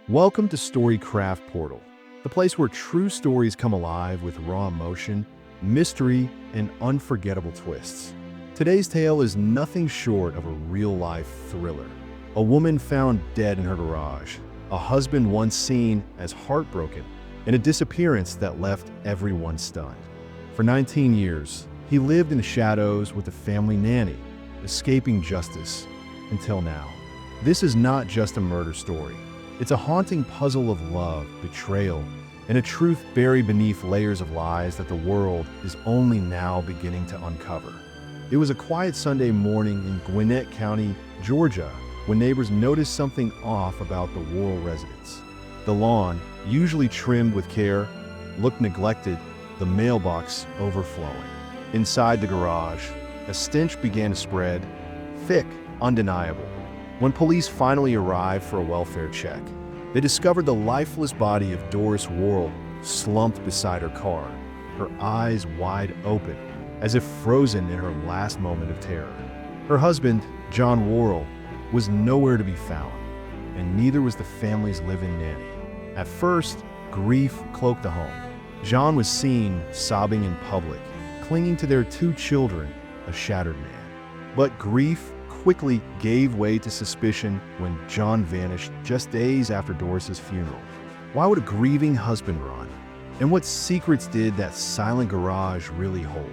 Welcome to Storycraft Portal, the place where true stories come alive with raw emotion, mystery, and unforgettable twists. Today's tale is nothing short of a real-life thriller. A woman found dead in her garage, a husband once seen as heartbroken, and a disappearance that left everyone stunned. For 19 years, he lived in the shadows with a family nanny, escaping justice until now. This is not just a murder story. It's a haunting puzzle of love, betrayal, and a truth buried beneath layers of lies that the world is only now beginning to uncover. It was a quiet Sunday morning in Gwinnett County, Georgia, when neighbors noticed something off about the Worrell residence. The lawn, usually trimmed with care, looked neglected, the mailbox overflowing. Inside the garage, a stench began to spread, thick, undeniable. When police finally arrived for a welfare check, they discovered the lifeless body of Doris Worrell slumped beside her car, her eyes wide open, as if frozen in her last moment of terror. Her husband, John Worrell, was nowhere to be found, and neither was the family's live-in nanny. At first, grief cloaked the home. John was seen sobbing in public, clinging to their two children, a shattered man. But grief quickly gave way to suspicion when John vanished just days after Doris's funeral. Why would a grieving husband run? And what secrets did that silent garage really hold?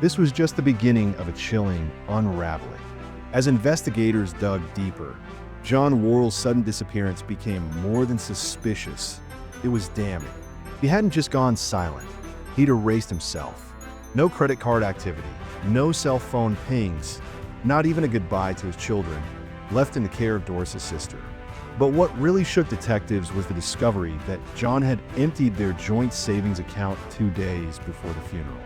This was just the beginning of a chilling unraveling. As investigators dug deeper, John Worrell's sudden disappearance became more than suspicious. It was damning. He hadn't just gone silent. He'd erased himself. No credit card activity, no cell phone pings, not even a goodbye to his children, left in the care of Doris's sister. But what really shook detectives was the discovery that John had emptied their joint savings account 2 days before the funeral.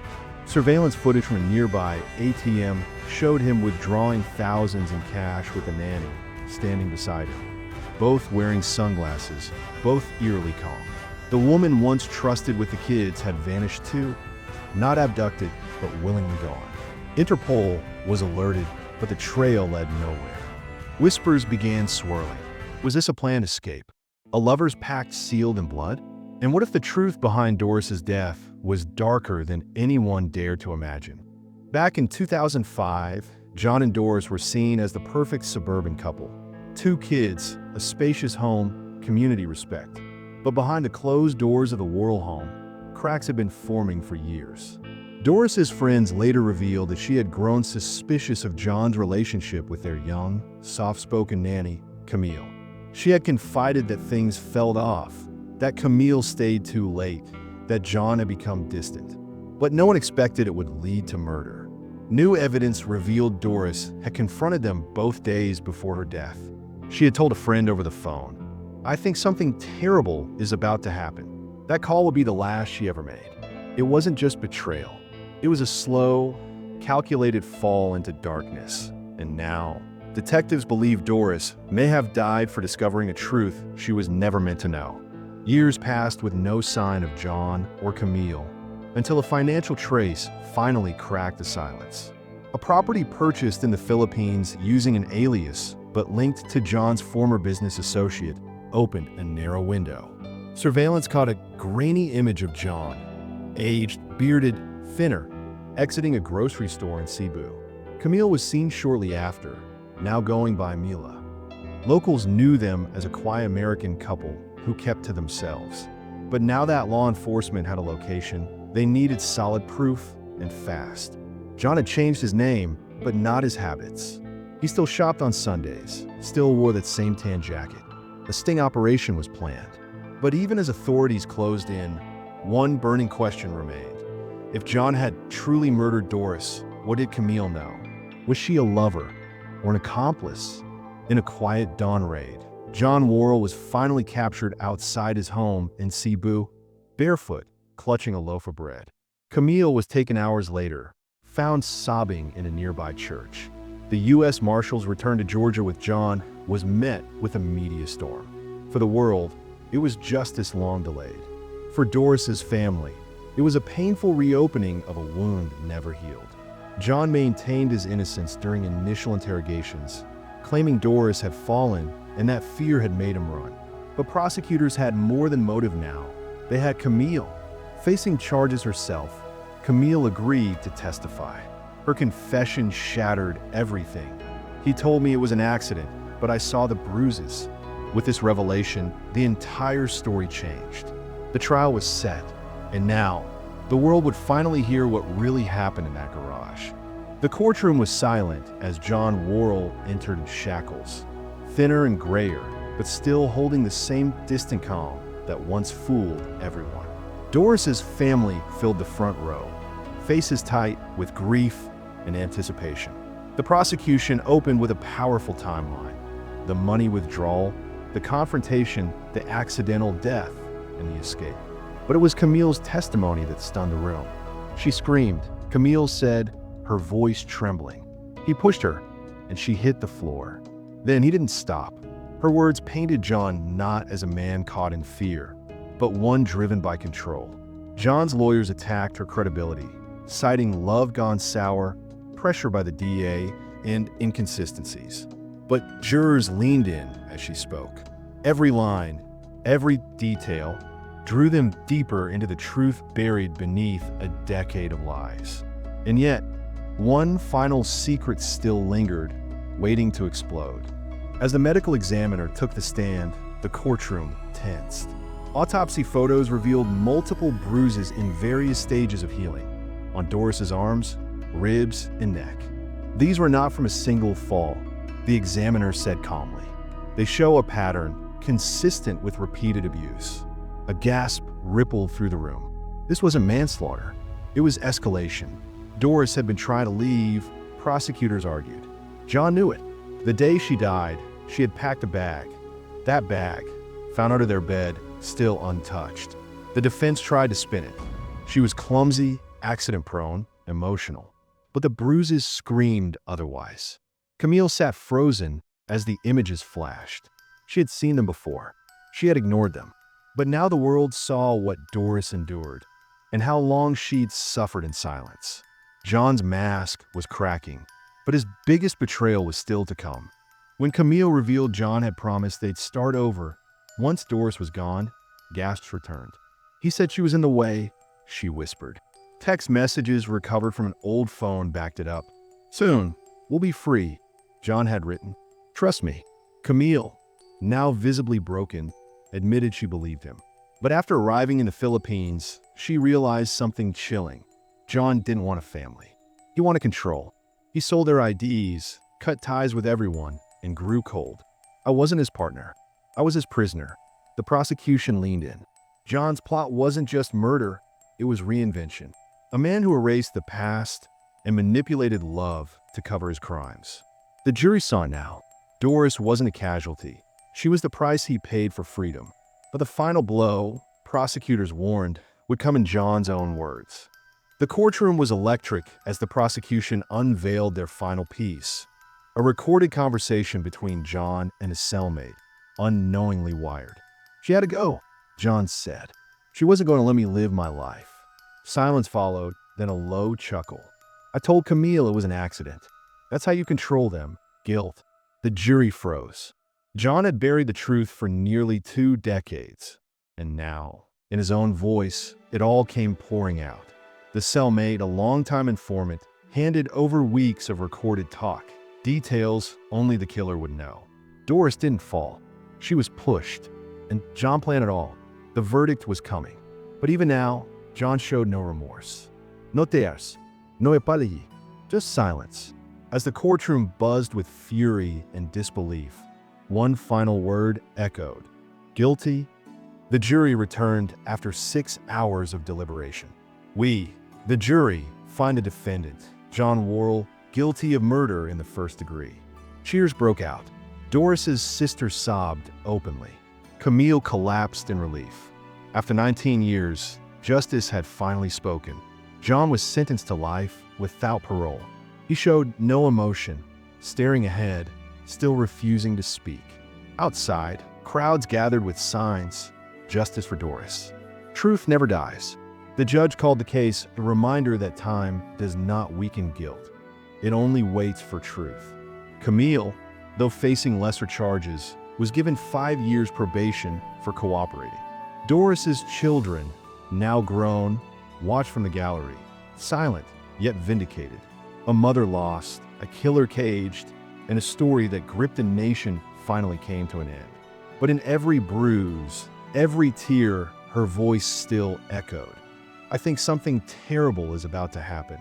Surveillance footage from a nearby ATM showed him withdrawing thousands in cash with a nanny standing beside him, both wearing sunglasses, both eerily calm. The woman once trusted with the kids had vanished too, not abducted, but willingly gone. Interpol was alerted, but the trail led nowhere. Whispers began swirling. Was this a planned escape? A lover's pact sealed in blood? And what if the truth behind Doris's death was darker than anyone dared to imagine? Back in 2005, John and Doris were seen as the perfect suburban couple. 2 kids, a spacious home, community respect. But behind the closed doors of the Worrell home, cracks had been forming for years. Doris's friends later revealed that she had grown suspicious of John's relationship with their young, soft-spoken nanny, Camille. She had confided that things fell off, that Camille stayed too late, that John had become distant. But no one expected it would lead to murder. New evidence revealed Doris had confronted them both days before her death. She had told a friend over the phone, "I think something terrible is about to happen." That call would be the last she ever made. It wasn't just betrayal. It was a slow, calculated fall into darkness. And now, detectives believe Doris may have died for discovering a truth she was never meant to know. Years passed with no sign of John or Camille, until a financial trace finally cracked the silence. A property purchased in the Philippines using an alias, but linked to John's former business associate, opened a narrow window. Surveillance caught a grainy image of John, aged, bearded, thinner, exiting a grocery store in Cebu. Camille was seen shortly after, now going by Mila. Locals knew them as a quiet American couple who kept to themselves. But now that law enforcement had a location, they needed solid proof and fast. John had changed his name, but not his habits. He still shopped on Sundays, still wore that same tan jacket. A sting operation was planned. But even as authorities closed in, one burning question remained. If John had truly murdered Doris, what did Camille know? Was she a lover or an accomplice? In a quiet dawn raid, John Worrell was finally captured outside his home in Cebu, barefoot, clutching a loaf of bread. Camille was taken hours later, found sobbing in a nearby church. The U.S. Marshals returned to Georgia with John was met with a media storm. For the world, it was justice long delayed. For Doris's family, it was a painful reopening of a wound never healed. John maintained his innocence during initial interrogations, claiming Doris had fallen and that fear had made him run. But prosecutors had more than motive now. They had Camille. Facing charges herself, Camille agreed to testify. Her confession shattered everything. He told me it was an accident, but I saw the bruises. With this revelation, the entire story changed. The trial was set, and now, the world would finally hear what really happened in that garage. The courtroom was silent as John Worrell entered in shackles, thinner and grayer, but still holding the same distant calm that once fooled everyone. Doris's family filled the front row, faces tight with grief and anticipation. The prosecution opened with a powerful timeline: the money withdrawal, the confrontation, the accidental death, and the escape. But it was Camille's testimony that stunned the room. She screamed. Camille said, her voice trembling. He pushed her, and she hit the floor. Then he didn't stop. Her words painted John not as a man caught in fear, but one driven by control. John's lawyers attacked her credibility, citing love gone sour, pressure by the DA, and inconsistencies. But jurors leaned in as she spoke. Every line, every detail, drew them deeper into the truth buried beneath a decade of lies. And yet, one final secret still lingered, waiting to explode. As the medical examiner took the stand, the courtroom tensed. Autopsy photos revealed multiple bruises in various stages of healing, on Doris's arms, ribs, and neck. These were not from a single fall, the examiner said calmly. They show a pattern consistent with repeated abuse. A gasp rippled through the room. This wasn't manslaughter. It was escalation. Doris had been trying to leave, prosecutors argued. John knew it. The day she died, she had packed a bag. That bag, found under their bed, still untouched. The defense tried to spin it. She was clumsy, accident-prone, emotional. But the bruises screamed otherwise. Camille sat frozen as the images flashed. She had seen them before. She had ignored them. But now the world saw what Doris endured, and how long she'd suffered in silence. John's mask was cracking, but his biggest betrayal was still to come. When Camille revealed John had promised they'd start over, once Doris was gone, gasps returned. He said she was in the way, she whispered. Text messages recovered from an old phone backed it up. Soon, we'll be free, John had written. Trust me. Camille, now visibly broken, admitted she believed him. But after arriving in the Philippines, she realized something chilling. John didn't want a family. He wanted control. He sold their IDs, cut ties with everyone, and grew cold. I wasn't his partner. I was his prisoner. The prosecution leaned in. John's plot wasn't just murder, it was reinvention. A man who erased the past and manipulated love to cover his crimes. The jury saw now. Doris wasn't a casualty. She was the price he paid for freedom. But the final blow, prosecutors warned, would come in John's own words. The courtroom was electric as the prosecution unveiled their final piece. A recorded conversation between John and his cellmate, unknowingly wired. She had to go, John said. She wasn't going to let me live my life. Silence followed, then a low chuckle. I told Camille it was an accident. That's how you control them. Guilt. The jury froze. John had buried the truth for nearly 2 decades. And now, in his own voice, it all came pouring out. The cellmate, a longtime informant, handed over weeks of recorded talk. Details only the killer would know. Doris didn't fall. She was pushed. And John planned it all. The verdict was coming. But even now, John showed no remorse. No tears. No apology. Just silence. As the courtroom buzzed with fury and disbelief, one final word echoed. Guilty? The jury returned after 6 hours of deliberation. We, the jury, find the defendant, John Worrell, guilty of murder in the first degree. Cheers broke out. Doris's sister sobbed openly. Camille collapsed in relief. After 19 years, justice had finally spoken. John was sentenced to life without parole. He showed no emotion, staring ahead, still refusing to speak. Outside, crowds gathered with signs, justice for Doris. Truth never dies. The judge called the case a reminder that time does not weaken guilt. It only waits for truth. Camille, though facing lesser charges, was given 5 years probation for cooperating. Doris's children, now grown, watched from the gallery, silent yet vindicated. A mother lost, a killer caged, and a story that gripped a nation finally came to an end. But in every bruise, every tear, her voice still echoed. I think something terrible is about to happen.